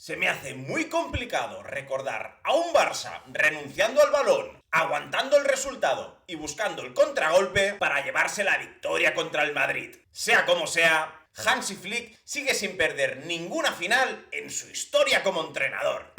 Se me hace muy complicado recordar a un Barça renunciando al balón, aguantando el resultado y buscando el contragolpe para llevarse la victoria contra el Madrid. Sea como sea, Hansi Flick sigue sin perder ninguna final en su historia como entrenador.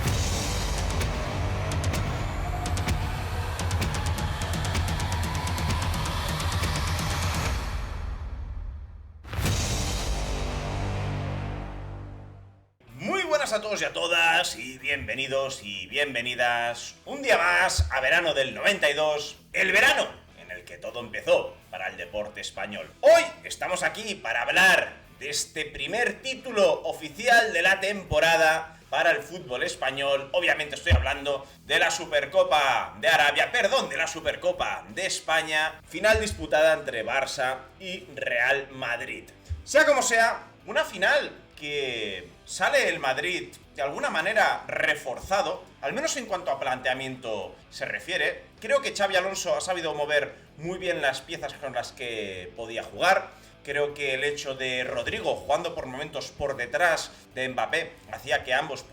Muy buenas a todos y a todas y bienvenidos y bienvenidas un día más a verano del 92, el verano en el que todo empezó para el deporte español. Hoy estamos aquí para hablar de este primer título oficial de la temporada para el fútbol español. Obviamente estoy hablando de la Supercopa de Arabia, de la Supercopa de España, final disputada entre Barça y Real Madrid. Sea como sea, una final que sale el Madrid de alguna manera reforzado, al menos en cuanto a planteamiento se refiere. Creo que Xabi Alonso ha sabido mover muy bien las piezas con las que podía jugar. Creo que el hecho de Rodrigo jugando por momentos por detrás de Mbappé hacía que ambos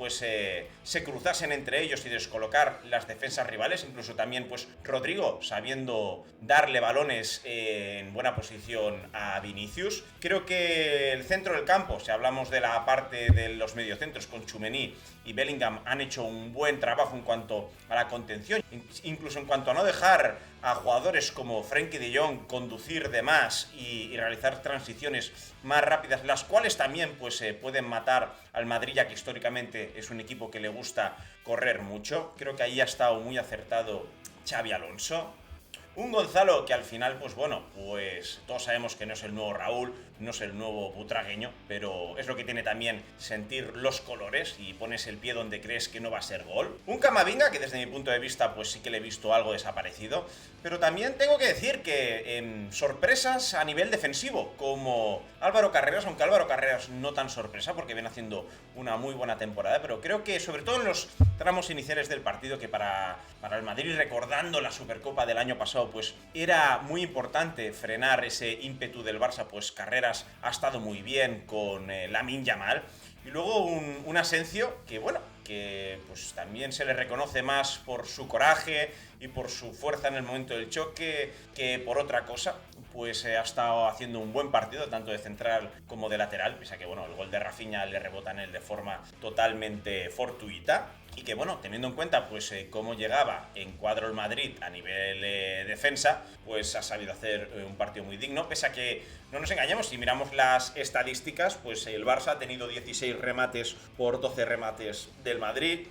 se cruzasen entre ellos y descolocar las defensas rivales. Incluso también Rodrigo sabiendo darle balones en buena posición a Vinicius. Creo que el centro del campo, si hablamos de la parte de los mediocentros con Tchouaméni y Bellingham, han hecho un buen trabajo en cuanto a la contención, incluso en cuanto a no dejar a jugadores como Frenkie de Jong conducir de más y realizar transiciones más rápidas, las cuales también pueden matar al Madrid, ya que históricamente es un equipo que le gusta correr mucho. Creo que ahí ha estado muy acertado Xabi Alonso. Un Gonzalo que al final, todos sabemos que no es el nuevo Raúl, no es el nuevo Butragueño, pero es lo que tiene también sentir los colores y pones el pie donde crees que no va a ser gol. Un Camavinga que desde mi punto de vista sí que le he visto algo desaparecido, pero también tengo que decir que sorpresas a nivel defensivo, como Álvaro Carreras, aunque Álvaro Carreras no tan sorpresa porque viene haciendo una muy buena temporada, pero creo que sobre todo en los tramos iniciales del partido, que para el Madrid, recordando la Supercopa del año pasado, era muy importante frenar ese ímpetu del Barça. Carreras ha estado muy bien con Lamine Yamal. Y luego un Asensio que también se le reconoce más por su coraje y por su fuerza en el momento del choque que por otra cosa. Ha estado haciendo un buen partido, tanto de central como de lateral, pese a que el gol de Rafinha le rebota en él de forma totalmente fortuita. Y que teniendo en cuenta cómo llegaba en cuadro el Madrid a nivel defensa, ha sabido hacer un partido muy digno, pese a que, no nos engañemos, si miramos las estadísticas, el Barça ha tenido 16 remates por 12 remates del Madrid.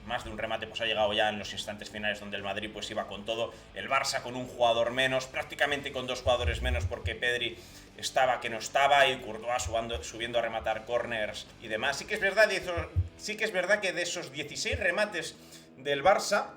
Más de un remate ha llegado ya en los instantes finales, donde el Madrid iba con todo. El Barça con un jugador menos, prácticamente con dos jugadores menos, porque Pedri estaba que no estaba y Courtois subiendo a rematar corners y demás. Sí que es verdad que de esos 16 remates del Barça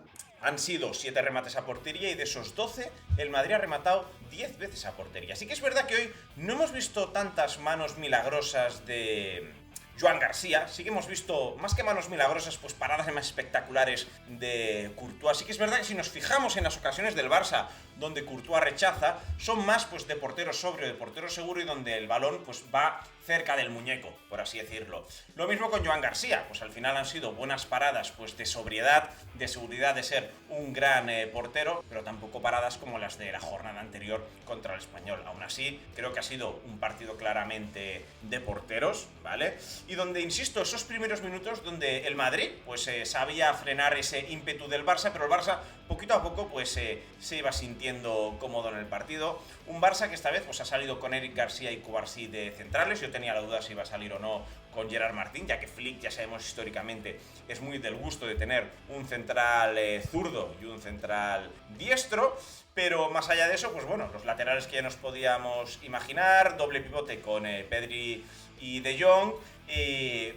han sido 7 remates a portería, y de esos 12 el Madrid ha rematado 10 veces a portería. Sí que es verdad que hoy no hemos visto tantas manos milagrosas de Joan García. Sí que hemos visto, más que manos milagrosas, paradas más espectaculares de Courtois. Sí que es verdad que si nos fijamos en las ocasiones del Barça donde Courtois rechaza, son más de portero sobrio, de portero seguro, y donde el balón va cerca del muñeco, por así decirlo. Lo mismo con Joan García, al final han sido buenas paradas de sobriedad, de seguridad de ser un gran portero, pero tampoco paradas como las de la jornada anterior contra el Español. Aún así, creo que ha sido un partido claramente de porteros, ¿vale? Y donde, insisto, esos primeros minutos donde el Madrid sabía frenar ese ímpetu del Barça, pero el Barça poquito a poco se iba sintiendo cómodo en el partido. Un Barça que esta vez ha salido con Eric García y Cubarsí de centrales. Yo tenía la duda si iba a salir o no con Gerard Martín, ya que Flick, ya sabemos históricamente, es muy del gusto de tener un central zurdo y un central diestro. Pero más allá de eso, los laterales que ya nos podíamos imaginar, doble pivote con Pedri y De Jong.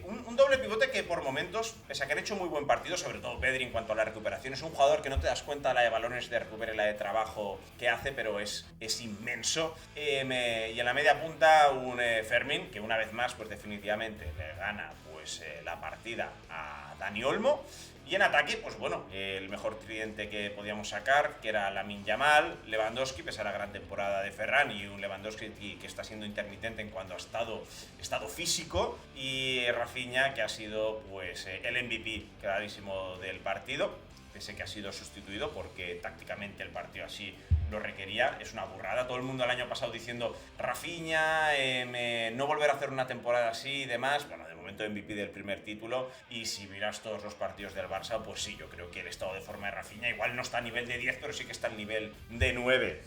Un doble pivote que por momentos, pese a que han hecho muy buen partido, sobre todo Pedri en cuanto a la recuperación, es un jugador que no te das cuenta la de balones de recupero y la de trabajo que hace, pero es inmenso. Y en la media punta un Fermín, que una vez más definitivamente le gana pues la partida a Dani Olmo. Y en ataque, pues bueno, el mejor tridente que podíamos sacar, que era Lamine Yamal, Lewandowski, pese a la gran temporada de Ferran, y un Lewandowski que está siendo intermitente en cuanto a estado físico, y Rafinha, que ha sido pues el MVP clarísimo del partido, pese que ha sido sustituido porque tácticamente el partido así lo requería. Es una burrada, todo el mundo el año pasado diciendo Rafinha, no volver a hacer una temporada así y demás. Bueno, de momento MVP del primer título, y si miras todos los partidos del Barça, pues sí, yo creo que el estado de forma de Rafinha igual no está a nivel de 10, pero sí que está al nivel de 9.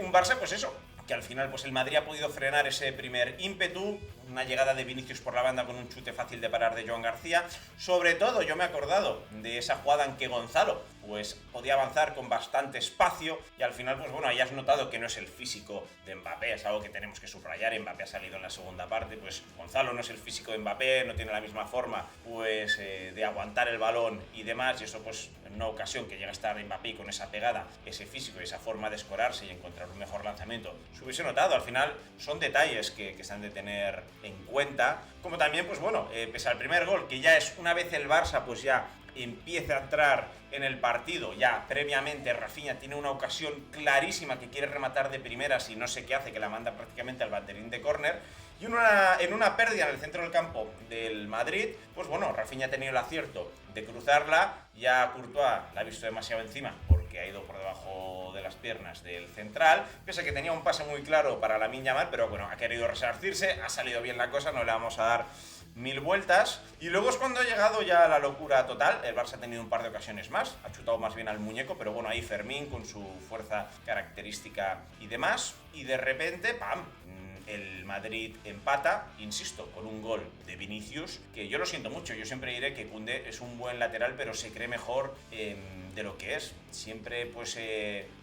Un Barça, pues eso, que al final pues el Madrid ha podido frenar ese primer ímpetu, una llegada de Vinicius por la banda con un chute fácil de parar de Joan García. Sobre todo yo me he acordado de esa jugada en que Gonzalo pues podía avanzar con bastante espacio, y al final pues bueno, ahí has notado que no es el físico de Mbappé, es algo que tenemos que subrayar. Mbappé ha salido en la segunda parte, pues Gonzalo no es el físico de Mbappé, no tiene la misma forma pues de aguantar el balón y demás, y eso pues en una ocasión que llega a estar Mbappé con esa pegada, ese físico y esa forma de escorarse y encontrar un mejor lanzamiento, se hubiese notado. Al final son detalles que se han de tener en cuenta, como también pues bueno, pese al primer gol, que ya es una vez el Barça pues ya empieza a entrar en el partido, ya previamente Rafinha tiene una ocasión clarísima que quiere rematar de primeras y no sé qué hace, que la manda prácticamente al banderín de córner, y en una pérdida en el centro del campo del Madrid, pues bueno, Rafinha ha tenido el acierto de cruzarla, ya Courtois la ha visto demasiado encima porque ha ido por debajo de las piernas del central, pese a que tenía un pase muy claro para Lamine Yamal, pero bueno, ha querido resarcirse, ha salido bien la cosa, no le vamos a dar mil vueltas. Y luego es cuando ha llegado ya la locura total. El Barça ha tenido un par de ocasiones más, ha chutado más bien al muñeco, pero bueno, ahí Fermín con su fuerza característica y demás, y de repente, ¡pam!, el Madrid empata, insisto, con un gol de Vinicius, que yo lo siento mucho, yo siempre diré que Koundé es un buen lateral, pero se cree mejor de lo que es. Siempre, pues,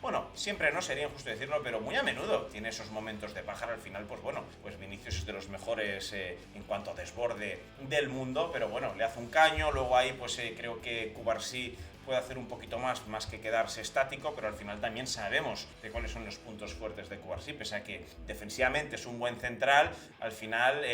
bueno, siempre no sería injusto decirlo, pero muy a menudo tiene esos momentos de pájaro. Al final, pues bueno, pues Vinicius es de los mejores en cuanto a desborde del mundo, pero bueno, le hace un caño. Luego ahí, pues creo que Cubarsí puede hacer un poquito más que quedarse estático, pero al final también sabemos de cuáles son los puntos fuertes de Cubarsí, pese a que defensivamente es un buen central. Al final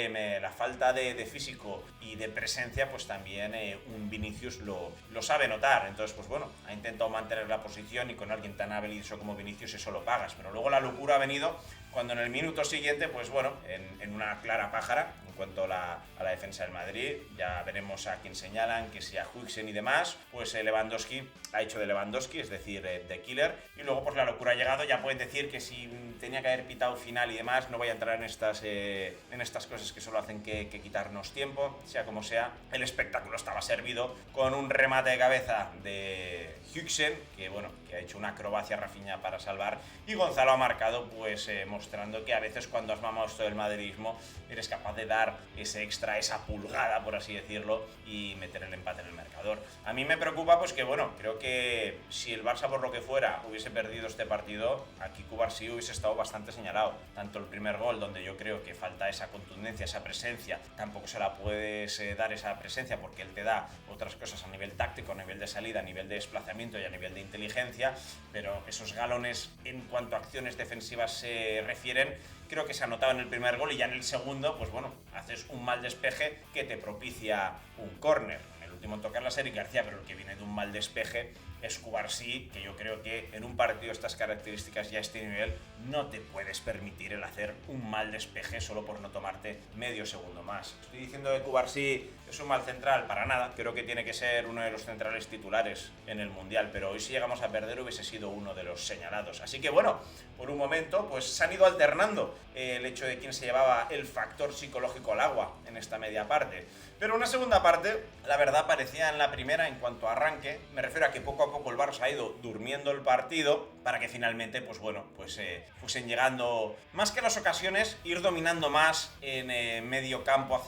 la falta de físico y de presencia, pues también un Vinicius lo sabe notar. Entonces, pues bueno, ha intentado mantener la posición, y con alguien tan habilidoso como Vinicius eso lo pagas. Pero luego la locura ha venido cuando en el minuto siguiente, pues bueno, en una clara pájara en cuanto a la defensa del Madrid, ya veremos a quién señalan, que sea Huijsen y demás, pues Lewandowski ha hecho de Lewandowski, es decir, de killer. Y luego pues la locura ha llegado. Ya pueden decir que si tenía que haber pitado final y demás, no voy a entrar en estas cosas que solo hacen que quitarnos tiempo. Sea como sea, el espectáculo estaba servido con un remate de cabeza de Huijsen, que bueno, que ha hecho una acrobacia Rafinha para salvar, y Gonzalo ha marcado, pues mostrando que a veces cuando has mamado esto del madridismo eres capaz de dar ese extra, esa pulgada, por así decirlo, y meter el empate en el marcador. A mí me preocupa pues que bueno, creo que si el Barça por lo que fuera hubiese perdido este partido, aquí Cubarsí hubiese estado bastante señalado. Tanto el primer gol, donde yo creo que falta esa contundencia, esa presencia, tampoco se la puedes dar esa presencia porque él te da otras cosas a nivel táctico, a nivel de salida, a nivel de desplazamiento y a nivel de inteligencia, pero esos galones en cuanto a acciones defensivas se refieren, creo que se ha notado en el primer gol, y ya en el segundo, pues bueno, haces un mal despeje que te propicia un córner. En el último toca la Eric García, pero el que viene de un mal despeje es Cubarsí, que yo creo que en un partido de estas características y a este nivel no te puedes permitir el hacer un mal despeje solo por no tomarte medio segundo más. Estoy diciendo que Cubarsí es un mal central, para nada, creo que tiene que ser uno de los centrales titulares en el Mundial, pero hoy si llegamos a perder hubiese sido uno de los señalados. Así que bueno, por un momento pues se han ido alternando el hecho de quién se llevaba el factor psicológico al agua en esta media parte. Pero una segunda parte, la verdad, parecía en la primera en cuanto a arranque. Me refiero a que poco a poco el Barça ha ido durmiendo el partido para que finalmente, pues bueno, pues fuesen llegando más que las ocasiones, ir dominando más en medio campo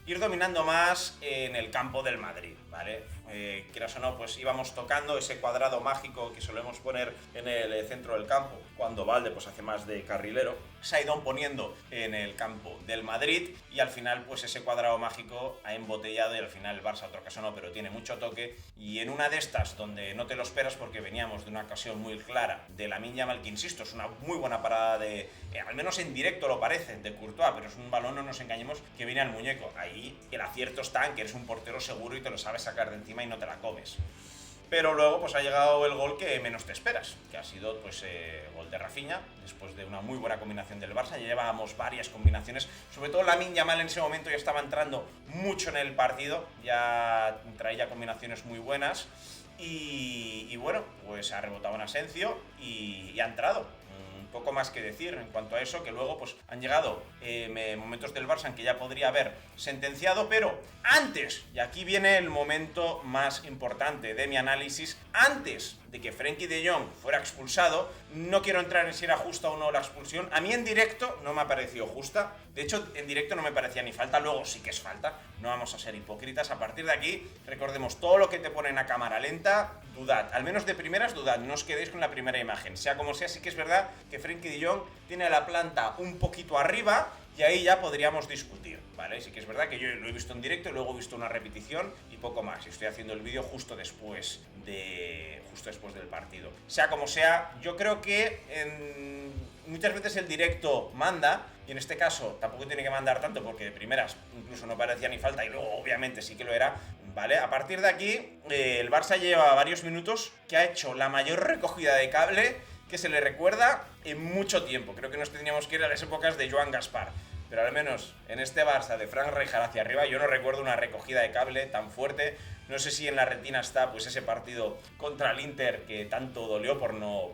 ir dominando más en el campo del Madrid, ¿vale? Quieras o no, pues íbamos tocando ese cuadrado mágico que solemos poner en el centro del campo, cuando Valde pues hace más de carrilero. Se ha ido poniendo en el campo del Madrid, y al final pues ese cuadrado mágico ha embotellado, y al final el Barça, otro caso no, pero tiene mucho toque, y en una de estas donde no te lo esperas, porque veníamos de una ocasión muy clara de Lamine Yamal, que insisto, es una muy buena parada al menos en directo lo parece, de Courtois, pero es un balón, no nos engañemos, que viene al muñeco. Ahí ahí el acierto está en que eres un portero seguro y te lo sabes sacar de encima y no te la comes. Pero luego pues ha llegado el gol que menos te esperas, que ha sido pues gol de Rafinha, después de una muy buena combinación del Barça. Ya llevábamos varias combinaciones, sobre todo Lamine Yamal en ese momento ya estaba entrando mucho en el partido, ya traía combinaciones muy buenas y bueno, pues ha rebotado en Asensio y ha entrado. Poco más que decir en cuanto a eso, que luego pues han llegado momentos del Barça en que ya podría haber sentenciado, pero antes, y aquí viene el momento más importante de mi análisis, antes de que Frenkie de Jong fuera expulsado, no quiero entrar en si era justa o no la expulsión, a mí en directo no me ha parecido justa, de hecho en directo no me parecía ni falta, luego sí que es falta, no vamos a ser hipócritas, a partir de aquí, recordemos, todo lo que te ponen a cámara lenta, dudad, al menos de primeras dudad, no os quedéis con la primera imagen, sea como sea, sí que es verdad que Frenkie de Jong tiene la planta un poquito arriba y ahí ya podríamos discutir, ¿vale? Sí que es verdad que yo lo he visto en directo y luego he visto una repetición y poco más, y estoy haciendo el vídeo justo después del partido. Sea como sea, yo creo que muchas veces el directo manda, y en este caso tampoco tiene que mandar tanto porque de primeras incluso no parecía ni falta y luego obviamente sí que lo era, ¿vale? A partir de aquí, el Barça lleva varios minutos que ha hecho la mayor recogida de cable que se le recuerda en mucho tiempo. Creo que nos tendríamos que ir a las épocas de Joan Gaspar. Pero al menos en este Barça de Frank Rijkaard hacia arriba, yo no recuerdo una recogida de cable tan fuerte. No sé si en la retina está pues ese partido contra el Inter que tanto dolió por no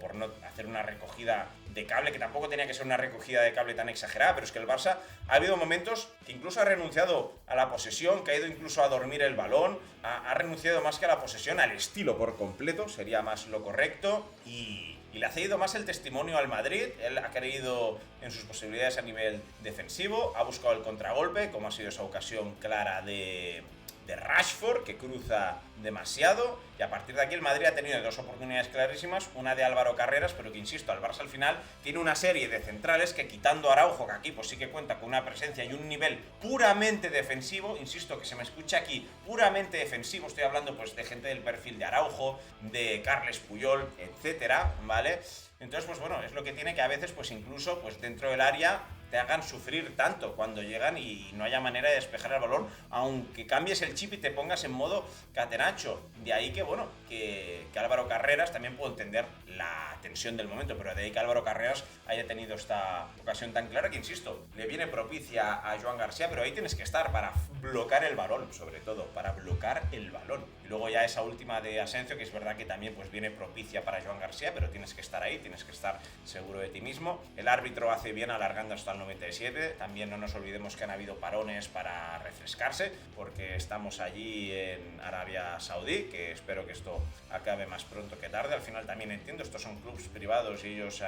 hacer una recogida de cable, que tampoco tenía que ser una recogida de cable tan exagerada, pero es que el Barça ha habido momentos que incluso ha renunciado a la posesión, que ha ido incluso a dormir el balón, ha renunciado más que a la posesión, al estilo por completo, sería más lo correcto, y le ha cedido más el testimonio al Madrid. Él ha creído en sus posibilidades a nivel defensivo, ha buscado el contragolpe, como ha sido esa ocasión clara de Rashford, que cruza demasiado, y a partir de aquí el Madrid ha tenido dos oportunidades clarísimas, una de Álvaro Carreras, pero que insisto, al Barça al final tiene una serie de centrales que, quitando a Araujo, que aquí pues sí que cuenta con una presencia y un nivel puramente defensivo, insisto que se me escucha aquí puramente defensivo, estoy hablando pues de gente del perfil de Araujo, de Carles Puyol, etcétera, ¿vale? Entonces pues bueno, es lo que tiene, que a veces pues incluso pues dentro del área te hagan sufrir tanto cuando llegan y no haya manera de despejar el balón, aunque cambies el chip y te pongas en modo catenacho. De ahí que, bueno, que Álvaro Carreras, también puedo entender la tensión del momento, pero de ahí que Álvaro Carreras haya tenido esta ocasión tan clara que, insisto, le viene propicia a Joan García, pero ahí tienes que estar para bloquear el balón, sobre todo, para bloquear el balón. Y luego ya esa última de Asensio, que es verdad que también pues viene propicia para Joan García, pero tienes que estar ahí, tienes que estar seguro de ti mismo. El árbitro hace bien alargando hasta el 97, también no nos olvidemos que han habido parones para refrescarse, porque estamos allí en Arabia Saudí, que espero que esto acabe más pronto que tarde. Al final también entiendo, estos son clubes privados y ellos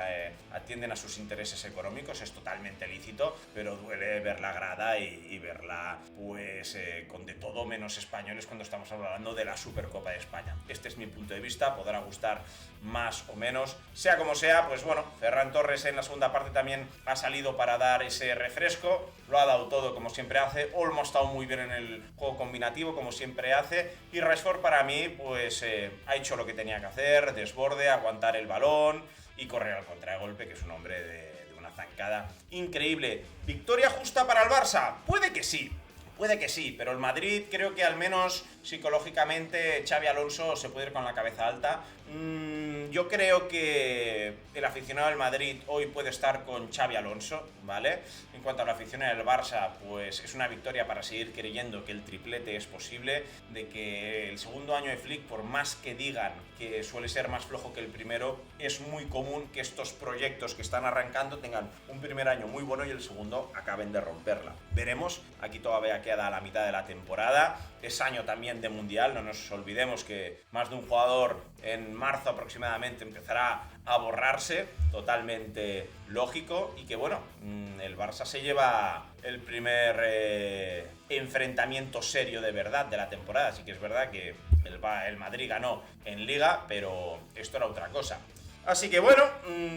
atienden a sus intereses económicos, es totalmente lícito, pero duele ver la grada y verla pues con de todo menos españoles cuando estamos hablando de la Supercopa de España. Este es mi punto de vista, podrá gustar más o menos. Sea como sea, pues bueno, Ferran Torres en la segunda parte también ha salido para dar ese refresco, lo ha dado todo como siempre hace. Olmo ha estado muy bien en el juego combinativo como siempre hace, y Rashford para mí pues ha hecho lo que tenía que hacer, desborde, aguantar el balón y correr al contragolpe, que es un hombre de una zancada increíble. ¿Victoria justa para el Barça? Puede que sí, pero el Madrid creo que al menos psicológicamente Xabi Alonso se puede ir con la cabeza alta. Yo creo que el aficionado del Madrid hoy puede estar con Xabi Alonso, ¿vale? En cuanto a la aficionado del Barça, pues es una victoria para seguir creyendo que el triplete es posible, de que el segundo año de Flick, por más que digan que suele ser más flojo que el primero, es muy común que estos proyectos que están arrancando tengan un primer año muy bueno y el segundo acaben de romperla. Veremos, aquí todavía queda la mitad de la temporada, es año también de Mundial, no nos olvidemos que más de un jugador en marzo aproximadamente empezará a borrarse, totalmente lógico, y que bueno, el Barça se lleva el primer enfrentamiento serio de verdad de la temporada. Así que es verdad que el Madrid ganó en Liga, pero esto era otra cosa. Así que bueno,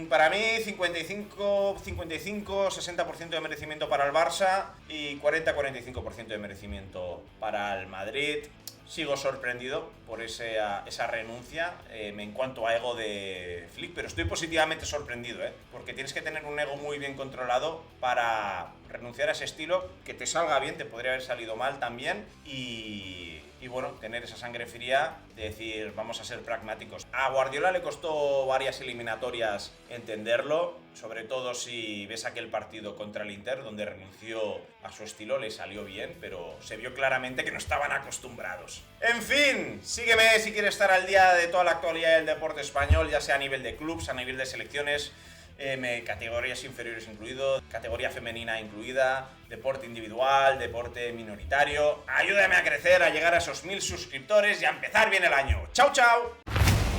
para mí 55-60% de merecimiento para el Barça y 40-45% de merecimiento para el Madrid. sigo sorprendido por esa renuncia en cuanto a ego de Flick, pero estoy positivamente sorprendido, porque tienes que tener un ego muy bien controlado para renunciar a ese estilo, que te salga bien, te podría haber salido mal también, y bueno, tener esa sangre fría de decir, vamos a ser pragmáticos. A Guardiola le costó varias eliminatorias entenderlo, sobre todo si ves aquel partido contra el Inter, donde renunció a su estilo, le salió bien, pero se vio claramente que no estaban acostumbrados. En fin, sígueme si quieres estar al día de toda la actualidad del deporte español, ya sea a nivel de clubs, a nivel de selecciones, categorías inferiores incluido, categoría femenina incluida, deporte individual, deporte minoritario. Ayúdame a crecer, a llegar a esos 1000 suscriptores y a empezar bien el año. ¡Chao, chao!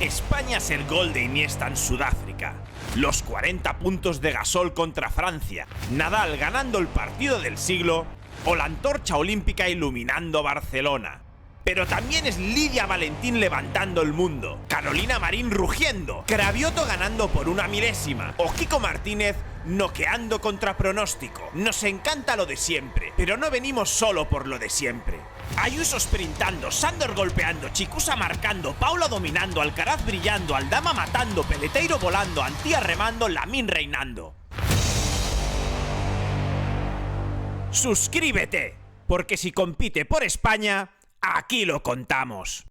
España es el gol de Iniesta en Sudáfrica. Los 40 puntos de Gasol contra Francia. Nadal ganando el partido del siglo. O la antorcha olímpica iluminando Barcelona. Pero también es Lidia Valentín levantando el mundo, Carolina Marín rugiendo, Cravioto ganando por 1 milésima, o Kiko Martínez noqueando contra pronóstico. Nos encanta lo de siempre, pero no venimos solo por lo de siempre. Ayuso sprintando, Sandor golpeando, Chicusa marcando, Paula dominando, Alcaraz brillando, Aldama matando, Peleteiro volando, Antía remando, Lamín reinando. Suscríbete, porque si compite por España, aquí lo contamos.